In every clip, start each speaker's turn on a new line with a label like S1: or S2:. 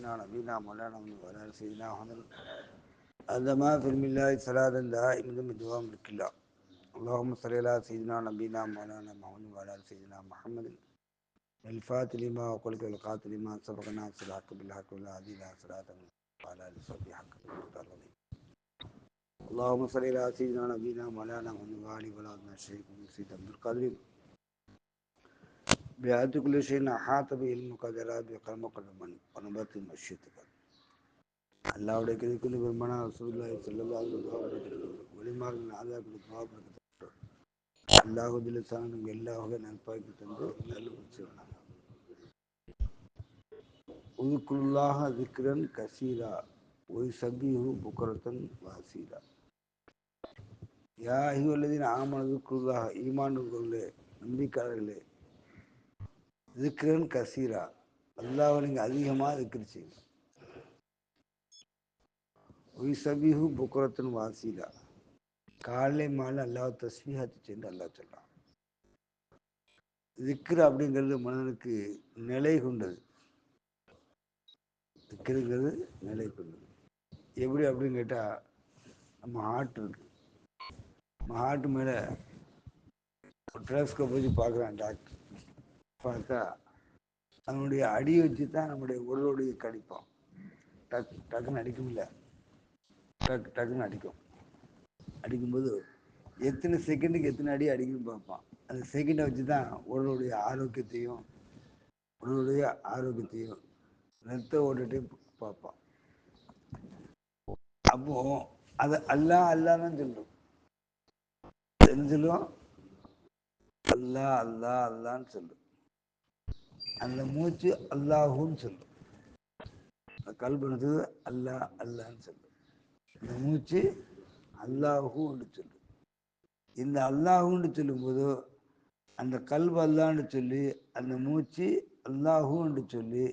S1: سيدنا نبينا مولانا وعلى سيدنا محمد عندما في الله صلاة دائمة بدوام الكلا اللهم صل على سيدنا نبينا مولانا محمد وعلى سيدنا محمد الفاتح لما وقلت القاتل لما سبقنا الحق بالحق والهادي الى صراط وعلى اله وصحبه حق اللهم صل على سيدنا نبينا مولانا محمد وعلى ولادنا الشيخ سيد عبد القادر بيعت كل شيء أحاط به علمك جرى بقلمك المن ونبات مشيتك அல்லாவுடைய கிடைக்குள்ள பெருமானா ரசூலுல்லாஹி ஸல்லல்லாஹு அலைஹி வஸல்லம் வழிமார்கள் ஆதாரங்களுக்கு துஆ அல்லாஹ் ஜல்லஷானு எல்லா வகை நன்பாய்க்கு தந்து நல்ல செய்வாங்க உதுக்குல்லாஹ திக்ரன் கசீரா ஒய் சபிஹு புக்ரத்தன் வாசீரா யா அய்யுஹல்லதீன ஆமனு உதுக்குல்லாஹ ஈமான் கொள்ளே நம்பிக்கையாளர்களே திக்ரன் கசீரா அல்லாஹ்வை நீங்கள் அதிகமாக திக்ர் செய்யுங்க ஒய் சபிஹு புக்ரத்தன் வாசீரா காலை மாலை அல்லாஹ் தஸ்பீஹாத்து சென்று அல்லாஹ் சொல்லலாம். திக்ர் அப்படிங்கிறது மனிதனுக்கு நிலை கொண்டது. திக்ருங்கிறது நிலை கொண்டது. எப்படி அப்படின்னு கேட்டால் நம்ம ஹார்ட் இருக்கு. நம்ம ஹார்ட் மேலே டெலஸ்கோப் வச்சு பார்க்குறான் டாக்டர். பார்த்தா அதனுடைய அடியை வச்சு தான் நம்முடைய உடலுடைய கணிப்போம். டக்குன்னு அடிக்கும்ல, டக்குன்னு அடிக்கும். அடிக்கும்போது எத்தனை செகண்டுக்கு எத்தனை அடி அடிக்கணும்னு பார்ப்பான். அந்த செகண்டை வச்சு தான் உடலுடைய ஆரோக்கியத்தையும் ரத்த ஓட்டத்தையும் பார்ப்பான். அப்போ அது அல்லாதான் சொல்லும். தெரிஞ்சிலும் அல்லான்னு சொல்லும். அந்த மூச்சு அல்லாஹுன்னு சொல்லும். கல்பனது அல்லான்னு சொல்லும். இந்த மூச்சு அல்லாஹுன்னு சொல்லும். இந்த அல்லாஹுன்னு சொல்லும்போது அந்த கல்பு அல்லான்னு சொல்லி அந்த மூச்சு அல்லாஹுன்னு சொல்லி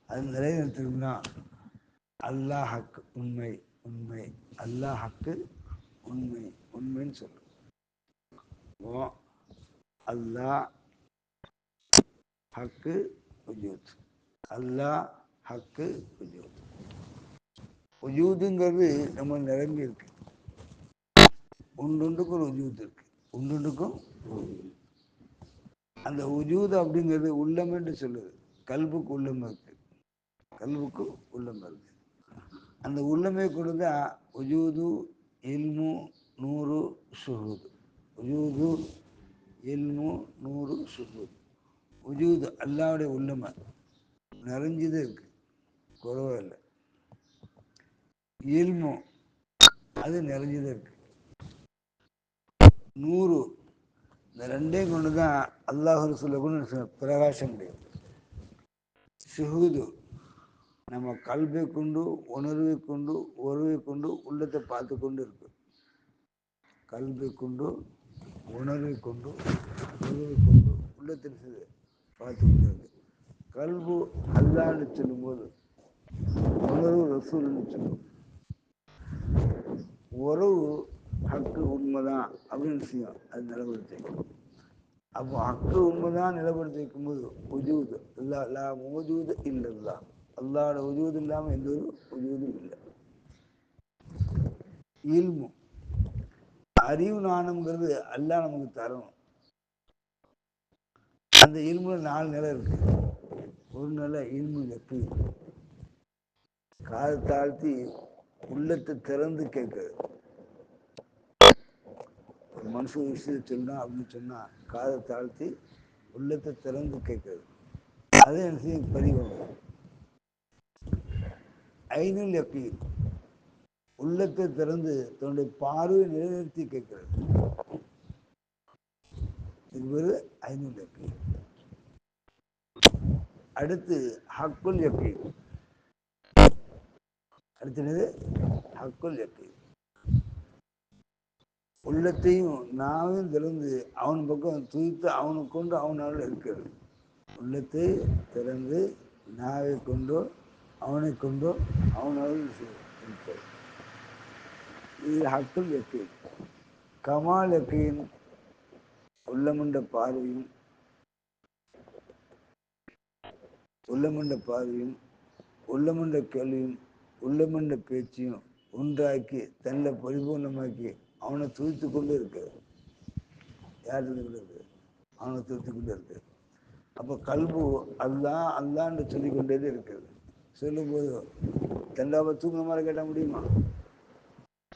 S1: அது நிலைநிறுத்தணும்னா அல்லாஹ் ஹக்கு உண்மை அல்லாஹ் ஹக்கு உண்மைன்னு சொல்லும். அல்லாஹ் ஹக்கு வஜூத், அல்லாஹ் ஹக்கு வஜூத். வஜூதுங்கிறது நம்ம நிரம்பி இருக்கு. ஒன்றுக்கும் ஒரு வஜூத் இருக்கு. ஒன்றுக்கும் அந்த வஜூத் அப்படிங்கிறது உள்ளம் என்று சொல்லுது. கல்புக்கு உள்ளம் இருக்கு. அந்த உள்ளமே கொடுத்தா வஜூது இல்மு நூறு ஷுஹூத். வஜூது இல்மு நூறு ஷுஹூத். வஜூது அல்லாவுடைய உள்ளமை நிறைஞ்சதே இருக்கு, குறவே இல்லை. இல்மு அது நிறைஞ்சதே இருக்கு. நூறு இந்த ரெண்டையும் கொண்டு தான் அல்லாஹ் ரசூலுக்கு பிரகாசம் முடியும். ஷுஹூது நம்ம கல்வை கொண்டு உணர்வை கொண்டு உள்ளத்தை பார்த்து கொண்டு இருக்கு. கல்வை கொண்டு உணர்வை கொண்டு உள்ளத்தில் பார்த்து கொண்டு இருக்கு. கல்வு அல்லான்னு சொல்லும்போது உணர்வு ரசூல்னு சொல்லும். உறவு ஹக்கு உண்மைதான் அப்படின்னு விஷயம் அது நிலப்படுத்தி வைக்கும். அப்போ ஹக்கு உண்மைதான் நிலப்படுத்தி வைக்கும்போது வஜூது அல்லா மௌஜூது இல்லல்லா, அல்லாவோட வஜூது இல்லாமல் எந்த ஒரு வஜூதும் இல்லை. இல்மு அறிவு ஞானம்ங்கிறது அல்லாஹ் நமக்கு தரணும். அந்த இல்முல 4 நிலை இருக்கு. ஒரு நிலை இல்மு யக்கீன், காது தாழ்த்தி உள்ளத்தை திறந்து கேட்குறது. ஒரு மனுஷன் விஷயத்தை சொன்னா அப்படின்னு சொன்னா காதை தாழ்த்தி உள்ளத்தை திறந்து கேட்குறது. அதே விஷயம் பதிவு. ஐனுல் யக்கீன், உள்ளத்தை திறந்து தன்னுடைய பார்வையை நிலைநிறுத்தி கேட்கிறது. இது ஐனுல் யக்கீன். அடுத்து ஹக்குல் யக்கீன். அடுத்தது ஹக்குல் யக்கீன். உள்ளத்தையும் நாவையும் திறந்து அவன் பக்கம் துய்த்து அவனை கொண்டு அவனால் இருக்கிறது. உள்ளத்தை திறந்து நாவை கொண்டோ அவனை கொண்டோ அவனால் இருக்கிறது. இது ஹக்குல் யக்கீன். கமால் யக்கீன் உள்ளமண்ட பார்வையும் உள்ளமன்ற கேள்வியும் உள்ளமன்ற பேச்சையும் ஒன்றாக்கி தன்னை பரிபூர்ணமாக்கி அவனை துதித்து கொண்டு இருக்கு. யார் இருக்கு? அவனை துதித்து கொண்டு இருக்கு. அப்போ கல்பு அல்லா அல்லான்னு சொல்லிக்கொண்டே இருக்குது. சொல்லும்போது தெல்லாம தூங்குற மாதிரி கேட்ட முடியுமா?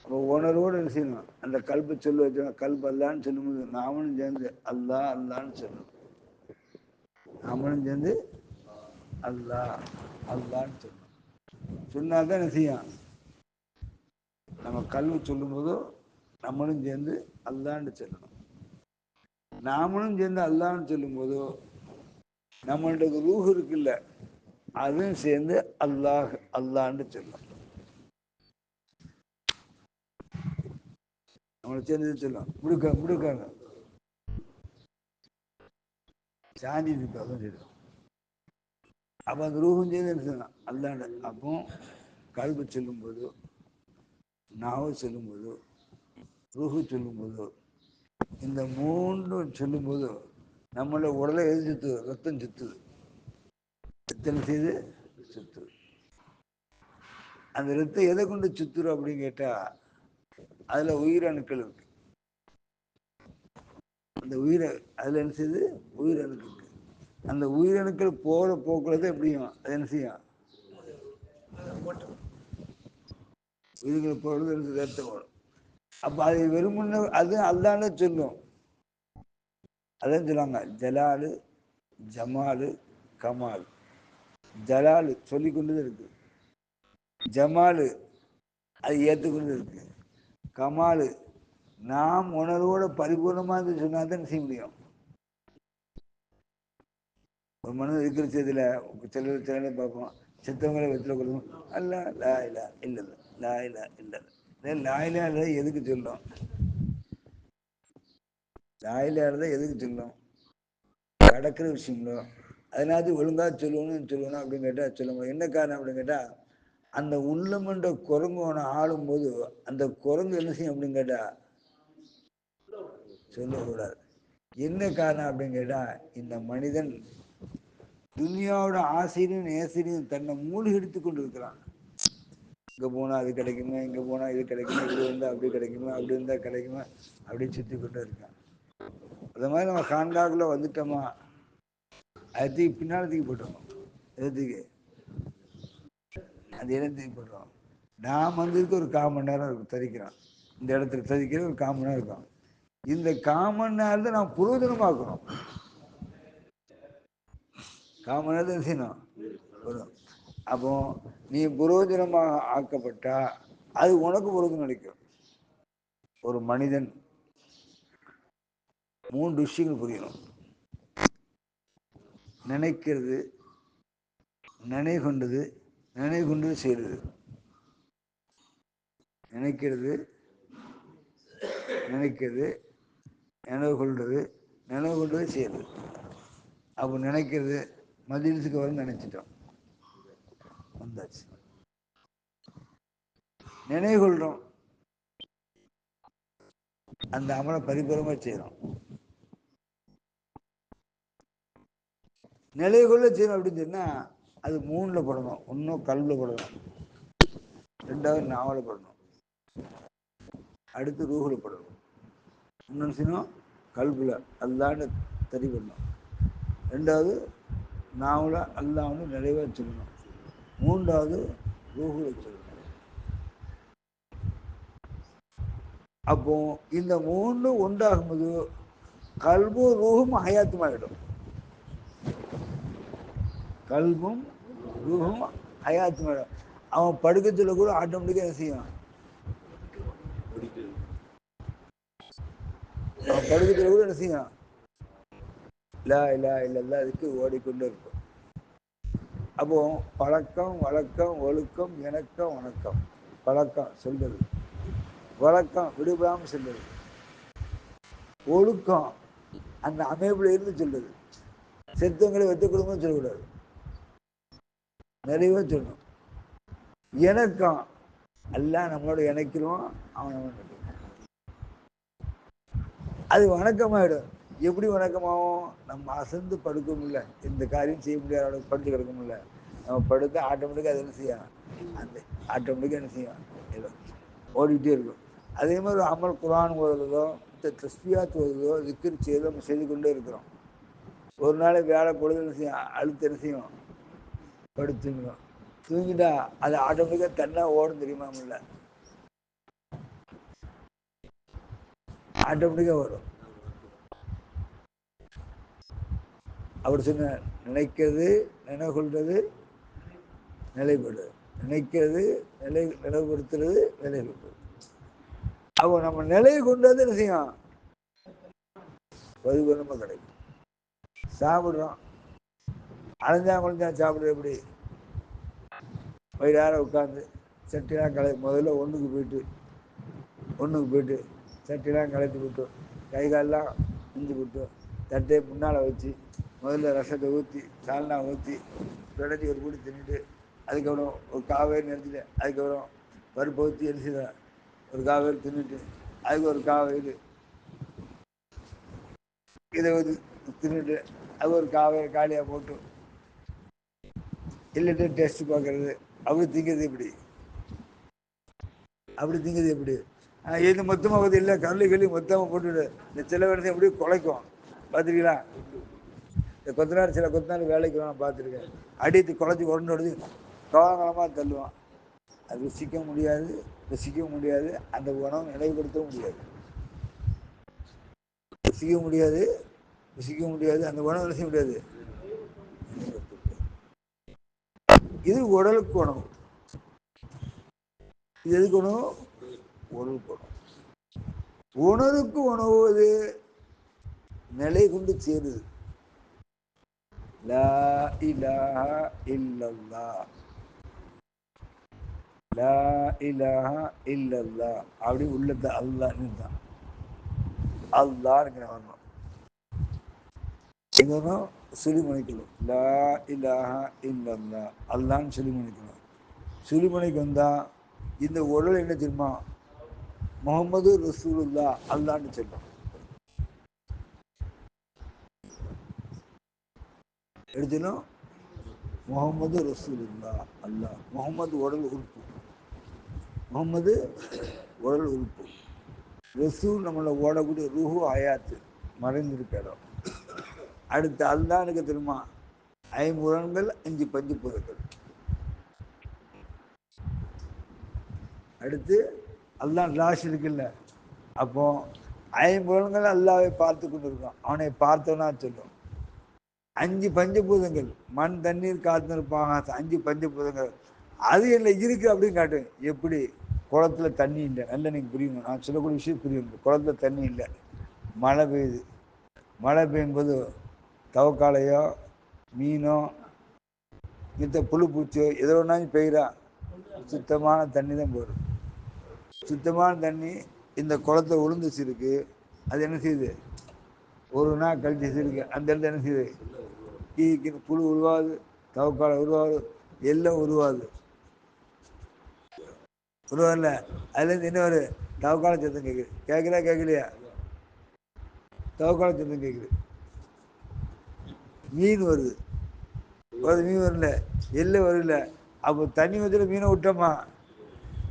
S1: அப்போ உணர்வோடு என்ன செய்யணும்? அந்த கல்பை சொல்லி வச்சோம். கல்பு அல்லான்னு சொல்லும்போது நாமளும் சேர்ந்து அல்லா அல்லான்னு சொல்லணும். நாமளும் சேர்ந்து அல்லா அல்லான்னு சொல்லணும். சொன்னாதான் என்ன செய்யும்? நம்ம கல்வி சொல்லும்போது நம்மளும் சேர்ந்து அல்லான்னு சொல்லணும். நாமளும் சேர்ந்து அல்லான்னு சொல்லும்போது நம்மளுடைய ரூஹ் இருக்குல்ல, அதுவும் சேர்ந்து அல்லாஹ் அல்லான்னு சொல்லணும். நம்மளை சேர்ந்து சொல்லலாம். முடுக்காங்க சாந்தி இருக்காதான் சரி. அப்போ அந்த ரூஹும் சேர்ந்து என்ன சொல்லலாம்? அல்லாண்டு. அப்போ கல்வி சொல்லும்போது, நாவு சொல்லும்போது, ரூஹு சொல்லும்போது, இந்த மூன்றும் சொல்லும்போது நம்மளோட உடலை எது சுத்துது? ரத்தம் சுத்துது. எத்தனை செய்து சுத்துது. அந்த ரத்தம் எதை கொண்டு சுத்துறோம் அப்படின்னு கேட்டா அதுல உயிரணுக்கள் இருக்கு. அந்த அதுல என்ன செய்யுது? உயிரணுக்கள் இருக்கு. அந்த உயிரணுக்கள் போற போக்குறது எப்படியும் அது என்ன செய்யும்? உயிர்கள் போறது ரத்தம் வரும். அப்ப அது வெறுமன்னு அது அல்லான்னு சொல்லும். அதான் சொல்லுவாங்க ஜலாலு ஜமாலு கமால். ஜலாலு சொல்லி கொண்டுதான் இருக்கு. ஜமாலு அது ஏற்றுக்கொண்டு இருக்கு. கமாலு நாம் உணர்வோட பரிபூர்ணமாக சொன்னாதான் செய்ய முடியும். ஒரு மனிதன் இருக்கிற செய்தியில சில பார்ப்போம். சித்தவங்களை வெற்றில கொடுக்கும். அல்ல லாயிலா இல்லை லாயிலா இல்லை. லாயிலா இல்லை எதுக்கு சொல்லும்? லாயிலா இருந்தால் எதுக்கு சொல்லும்? கடக்கிற விஷயங்களோ அதனால ஒழுங்காக சொல்லணும் அப்படின்னு கேட்டால் சொல்ல முடியும். என்ன காரணம் அப்படின்னு கேட்டால் அந்த உள்ளமன்ற குரங்கு அவனை ஆளும்போது அந்த குரங்கு என்ன செய்யும் அப்படின்னு கேட்டா சொல்லக்கூடாது. என்ன காரணம் அப்படின்னு கேட்டா இந்த மனிதன் துனியாவோட ஆசையிலும் நேசையிலும் தன்னை மூழ்கி எடுத்து கொண்டு இருக்கிறான். இங்கே போனால் அது கிடைக்குமா, இங்கே போனால் இது கிடைக்குமா, இது இருந்தால் அப்படி கிடைக்குமா, அப்படி இருந்தால் கிடைக்குமா, அப்படி சுற்றி கொண்டு இருக்கான். அது மாதிரி நம்ம காண்டாக்குள்ள வந்துட்டோமா அது பின்னால் தூக்கி போட்டுருவோம். எதுக்கு அது என்ன தூக்கி போட்டுருவோம்? நாம் வந்ததுக்கு ஒரு 1/4 மணி நேரம் இருக்கும் தரிக்கிறோம். இந்த இடத்துல தரிக்கிற ஒரு 1/4 மணி நேரம் இருக்கும். இந்த 1/4 மணி நேரத்தை நாம் புரோஜனமாக்கணும். 1/4 மணி நேரத்தை செய்யணும். அப்போ நீ புரோஜனமாக ஆக்கப்பட்டா அது உனக்கு புரோஜனம் அளிக்கும். ஒரு மனிதன் 3 விஷயங்கள் புரியணும். நினைக்கிறது, நினைவு கொண்டது செய்யறது. நினைக்கிறது நினைவு கொண்டது செய்யறது. அப்போ நினைக்கிறது மஜ்லிஸுக்கு வர நினைச்சிட்டோம் வந்தாச்சு. நினைவு கொள்றோம் அந்த அமலை பரிபூரமா செய்யறோம். நிலையை கொள்ள செய்யணும் அப்படின்னு சொன்னா அது 3ல படணும். ஒன்னும் கல்ல படணும், 2வது நாவல படணும், அடுத்து ரூஹுல படணும். இன்னொன்று செய்யணும் கல்புல அல்லான்னு தெரிய பண்ணணும், 2வது நாவல அல்லான்னு நிறைவா சொல்லணும், 3வது ரூஹுல சொல்லணும். அப்போ இந்த 3 ஒன்றாகும்போது கல்பும் ரூஹும் ஹயாத்துமாயிடும். கல்பும் ரூஹும் ஹயாத்துமாயிடும். அவன் படுக்கத்துல கூட ஆட்டோமேட்டிக்கா என்ன செய்யும்? அவன் படுக்கத்துல கூட என்ன செய்யும்? லா இலாஹ இல்லல்லாஹ் அதுக்கு ஓடிக்கொண்டே இருக்கும். அப்போ பழக்கம் வழக்கம் ஒழுக்கம் இணக்கம் வணக்கம். பழக்கம் சொல்றது, வழக்கம் விடுபடாமல் சொல்றது, ஒழுக்கம் அந்த அமைப்புல இருந்து சொல்றது. செத்தவங்களை வெத்த குடும்பம் சொல்லக்கூடாது, நிறைய சொல்லணும். இணக்கம் எல்லாம் நம்மளோட இணைக்கிறோம். அவன் அது வணக்கமாயிடும். எப்படி வணக்கமாகும்? நம்ம அசந்து படுக்க முடியல, இந்த காரியம் செய்ய முடியாத அளவுக்கு படுத்து கிடக்க முடியல, நம்ம படுத்து ஆட்டோமேட்டிக்காக அது என்ன செய்யும், அந்த ஆட்டோமேட்டிக்காக என்ன செய்யும், ஏதோ ஓடிக்கிட்டே இருக்கும். அதே மாதிரி அமல் குரான் ஓதுறதோ இந்த தஸ்பியாத் ஓதுறதோ திக்ர் செய்யறதோ நம்ம செய்து கொண்டே இருக்கிறோம். ஒரு நாள் வேலை பொழுது என்ன செய்யும், அழுத்து என்ன செய்யும், படுத்துங்கணும். தூங்கிட்டா அது ஆட்டோமேட்டிக்காக தன்னா ஓடும் தெரியுமா, முடியல ஆட்டோமேட்டிக்காக வரும். அப்படி சொன்ன நினைக்கிறது நினைவுகொள்றது நிலைப்படுது, நினைக்கிறது நிலைப்படுத்துறது நிலைப்படுது. அப்போ நம்ம நிலை கொண்டது என்ன செய்யும், பரிபூர்ணமா கிடைக்கும். சாப்பிடுறோம், அலைஞ்சா குழஞ்சா சாப்பிடுறது எப்படி, வயிறார உட்காந்து சட்டிலாம் முதல்ல ஒன்றுக்கு போயிட்டு சட்டிலாம் கலைத்து விட்டு கை காலெலாம் இஞ்சி விட்டு தட்டையை முன்னால் வச்சு முதல்ல ரசத்தை ஊற்றி சால்னா ஊற்றி பிழைச்சி ஒரு கூடி தின்னுட்டு அதுக்கப்புறம் ஒரு காவேரி நிறுத்திட்டு அதுக்கப்புறம் பருப்பை ஊற்றி எரிசித ஒரு காவேரி தின்னுட்டு அதுக்கு ஒரு காவேரி இதை ஊற்றி தின்னுட்டு அது ஒரு காவேரி காலியாக போட்டு இல்லைட்டு டேஸ்ட் பார்க்கறது. அப்படி திங்கிறது எப்படி இது மொத்தமாக வந்து இல்லை கல்லி மொத்தமாக போட்டுவிடு. இந்த சில வருஷம் எப்படி குலைக்கும் பார்த்துருக்கீங்களா, இந்த சில கொத்தனார் வேலைக்கு நான் பார்த்துருக்கேன். அடித்து குழச்சி உடனே கவனமாக தள்ளுவான். அது ருசிக்க முடியாது, அந்த உணவை நிலைப்படுத்தவும் முடியாது. ருசிக்க முடியாது அந்த உணவை ருசிக்க முடியாது. இது உடலுக்கு உணவு. இது எதுக்கு உணவு, உடலுக்கு உணவு. உணவுக்கு உணவு நிலை கொண்டு சேருது. லா இலாஹ இல்லல்லாஹ், லா இலாஹ இல்லல்லாஹ் அப்படி உள்ளத அல்லாஹ்னு தான் அல்லாஹ்ங்கிற வரணும். எங்கணும் சுழிமணிக்கணும். லா இலாஹ இல்லல்லாஹ் அல்லாஹ்னு சுழிமணிக்கணும். சுழிமணிக்கு வந்தா இந்த உடல் என்ன தெரியுமா, முகமது ரசூலுல்லாஹ் அல்லாஹ்னு சொல்லும். எடுத்துணும் முகமது ரசூலுல்லாஹ் அல்லாஹ். முகமது உடல் உறுப்பு, முகமது உடல் உறுப்பு. ரசூல் நம்மளை ஓடக்கூடிய ரூஹு ஹயாத்து மறைந்திருக்க இடம். அடுத்து அல்லாஹ்னுக்கு தெரியுமா, ஐம்புலன்கள் 5 பஞ்சு பொருட்கள். அடுத்து அல்லாஹ் லாஷ் இருக்குல்ல, அப்போ ஐம்புலன்கள் அல்லாஹ்வை பார்த்து கொண்டு இருக்கான். அவனை பார்த்தவனா சொல்லும். 5 பஞ்சபூதங்கள் மண் தண்ணீர் காத்து இருப்பாங்க. 5 பஞ்சபூதங்கள் அது என்ன இருக்கு அப்படின்னு காட்டு. எப்படி, குளத்துல தண்ணி இல்லை, நல்ல நீங்க புரியுங்க, நான் சொல்லக்கூடிய விஷயம் புரியுங்க. குளத்துல தண்ணி இல்லை, மழை பெய்யுது. மழை பெய்யும்போது தவக்காலையோ மீனோ மித்த புழு பூச்சியோ எதோ ஒன்றாலும் பெய்கிறா, சுத்தமான தண்ணி தான் போடும். சுத்தமான தண்ணி இந்த குளத்துல உளுந்துச்சு இருக்கு, அது என்ன செய்யுது, ஒரு நாள் கழிச்சு இருக்கு, அந்த இடத்துல என்ன செய்யுது, கீக்கின்னு புழு உருவாது, தவக்காலை உருவாது, எல்லாம் உருவாது. உருவாதுல்ல, அதுலேருந்து என்ன ஒரு தவக்கால சத்தம் கேட்குது. கேட்கலையா, தவக்கால சத்தம் கேட்குது. மீன் வருது, மீன் வரல, எல்லாம் வரல. அப்போ தண்ணி வச்சுட்டு மீனை விட்டோமா,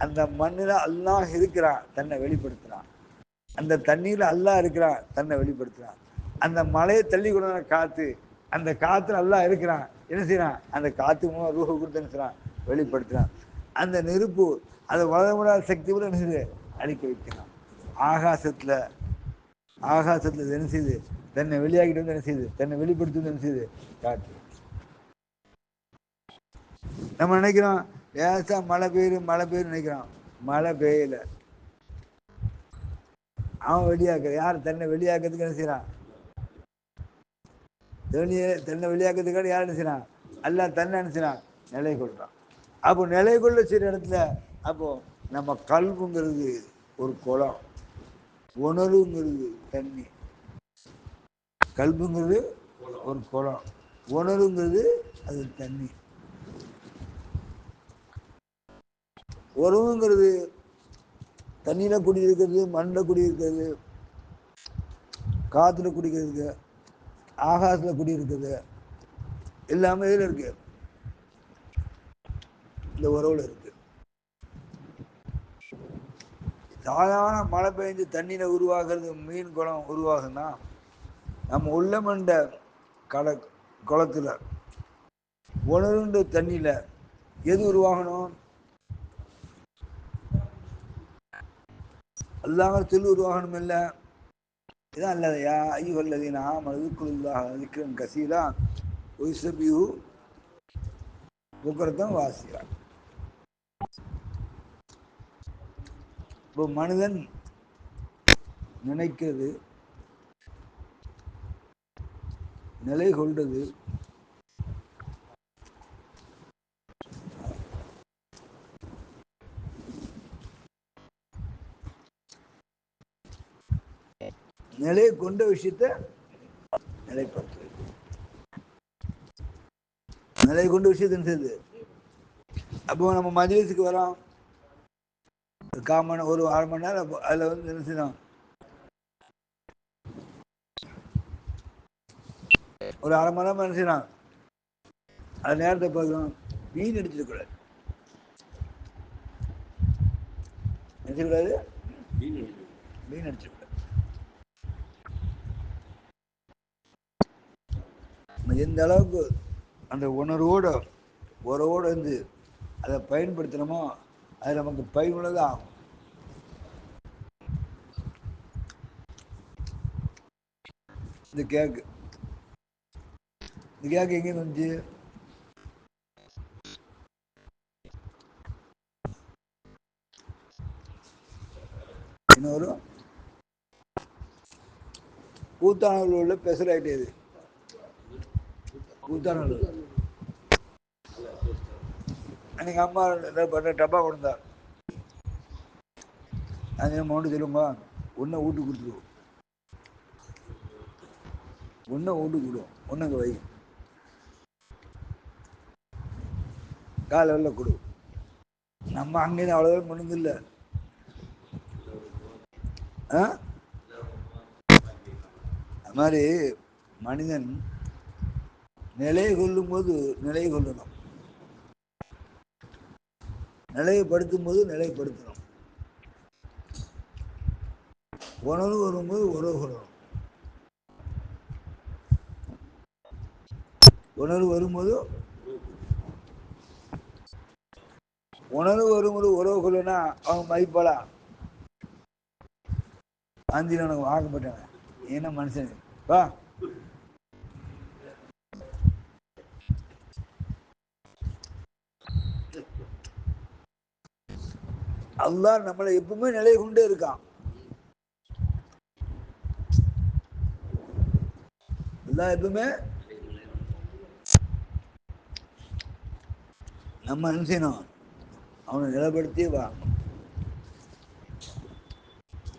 S1: அந்த மண்ணில் அல்லாஹ் இருக்கிறான், தன்னை வெளிப்படுத்துறான். அந்த தண்ணீர் அல்லாஹ் இருக்கிறான், தன்னை வெளிப்படுத்துறான். அந்த மலையை தள்ளி கொண்டு காத்து, அந்த காத்துல அல்லாஹ் இருக்கிறான், என்ன செய்யறான், அந்த காத்து மூலம் ரூஹ கொடுத்து என்ன செய்யறான், வெளிப்படுத்துறான். அந்த நெருப்பு அதை வளமுடாத சக்தி கூட என்ன செய்யுது, அழிக்க வைக்கிறான். ஆகாசத்துல என்ன செய்யுது, தன்னை வெளியாகிட்டு வந்து என்ன செய்யுது, தன்னை வெளிப்படுத்தி வந்து என்ன செய்யுது, காற்று. நம்ம நினைக்கிறோம் லேசா மழை பெய்யுது நினைக்கிறோம், மழை பெய்யல. அவன் வெளியாக்குற யார், தன்னை வெளியாக்குறதுக்கு என்ன செய்யறான், தன்னை வெளியாக்குறதுக்காக யார் என்ன செய்யறான், அல்லாஹ் தன்னை என்ன செய்யறான், நிலை கொள்றான். அப்போ நிலை கொள்ள செய்யற இடத்துல, அப்போ நம்ம கல்வுங்கிறது ஒரு குளம், உணர்வுங்கிறது தண்ணி. கல்புங்கிறது ஒரு குளம், உணர்வுங்கிறது அது தண்ணி. உறவுங்கிறது தண்ணியில குடியிருக்கிறது, மண்ணில் குடியிருக்கிறது, காத்துல குடிக்கிறது, ஆகாசத்துல குடியிருக்கிறது, எல்லாமே இதில் இருக்கு. இந்த உறவுல இருக்கு. சாதாரண மழை பெஞ்சு தண்ணியில் உருவாகிறது, மீன் குளம் உருவாகுன்னா நம்ம உள்ளமண்ட கடை குளத்தில் உணர்ந்த தண்ணியில் எது உருவாகணும்? அல்லாம தில் உருவாகணும் இல்லை. இதான் இல்லையா ஐயுகல்லதீன ஆமனுக்குள்ளாக இருக்கிற கசீரா ஒய்சபியூ புக்கரத்தான் வாசியா. இப்போ மனிதன் நினைக்கிறது, நிலை கொண்டது நிலை கொண்ட விஷயத்தை நிலைப்படுத்துறது. நிலை கொண்ட விஷயத்தை செய்யுது. அப்போ நம்ம மஜ்லிஸுக்கு வரோம், ஒரு அரை மணி நேரம் அதில் வந்து என்ன செய்யணும்? ஒரு அரை மணி நேரம் என்ன செய்யணும்? அது நேரத்தை பார்க்கணும். வீண் அடிச்சிடக்கூடாது. நினைச்சக்கூடாது, வீண் அடிச்சிடக்கூடாது. எந்த அளவுக்கு அந்த உணர்வோடு உறவோடு இருந்து அதை பயன்படுத்தணுமோ அது நமக்கு பயனுள்ளதாக ஆகும். இந்த கேக்கு எங்கே வந்துச்சு? இன்னொரு கூத்தானூரில் உள்ள பெசலைட் இது. கூத்தானூர் அன்னைக்கு அம்மா டப்பா கொடுத்தா, அது மவுண்டு சொல்லுங்க, ஒன்றை வீட்டு கொடுத்துருவோம், ஒன்றை வீட்டு கொடுவோம், ஒன்று அங்கே வை, காலையில் கொடு. நம்ம அங்கேருந்து அவ்வளோதான் பண்ணுதில்லை. அது மாதிரி மனிதன் நிலை கொள்ளும் போது நிலை கொள்ளணும், நிலைப்படுத்தும் போது நிலைப்படுத்தணும், உணர்வு வரும்போது உறவு கொள்ளணும், உணர்வு வரும்போது உறவு கொள்ளுனா அவங்க மதிப்பாளா ஆந்தியில் எனக்கு வாக்கப்பட்டாங்க. என்ன மனுஷன் வா, அல்லாஹ் நம்மளை எப்பவுமே நிலை கொண்டே இருக்கான். அல்லாஹ் எப்பவுமே நம்ம என்ன செய்யணும்? அவனை நிலைப்படுத்தியே வாங்கணும்.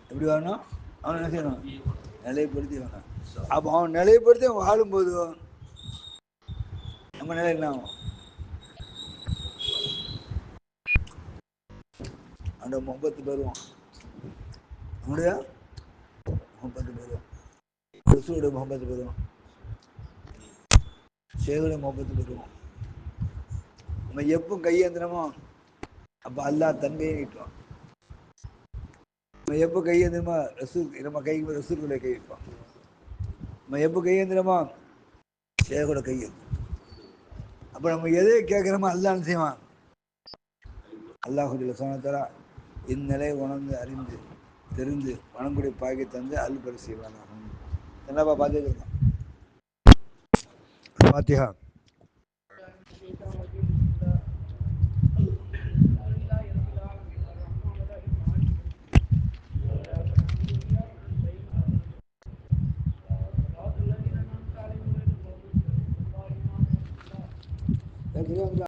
S1: எப்படி வரணும்? அவன் என்ன செய்யணும்? நிலைப்படுத்தி வேணும். அப்போ அவன் நிலைப்படுத்தி வாழும்போது நம்ம நிலை என்ன ஆகும்? அந்த முகத்து பெறுவோம், நம்முடைய முகப்பத்து பெறுவோம், ரசூலுடைய முகப்பத்து பெறுவோம், சேகுடைய முகப்பத்து பெறுவோம். நம்ம எப்போ கையேந்திரமோ அப்போ அல்லாஹ் தன்மையை நீட்டுவான். நம்ம எப்போ கையேந்திரமோ நம்ம கை ரசூலுடைய கை வைப்பான். நம்ம எப்போ கையேந்திரமோ சேகோட கையேந்திரம். அப்போ நம்ம எதை கேட்குறோமோ அல்லாஹ் செய்வான். அல்லாஹுடைய சொன்னதா இந்நிலை உணர்ந்து அறிந்து தெரிந்து வனங்குடி பாக்கி தந்து அல்பரி செய்வானாகும். என்னப்பா பார்த்துருக்கோம் பாத்தியா?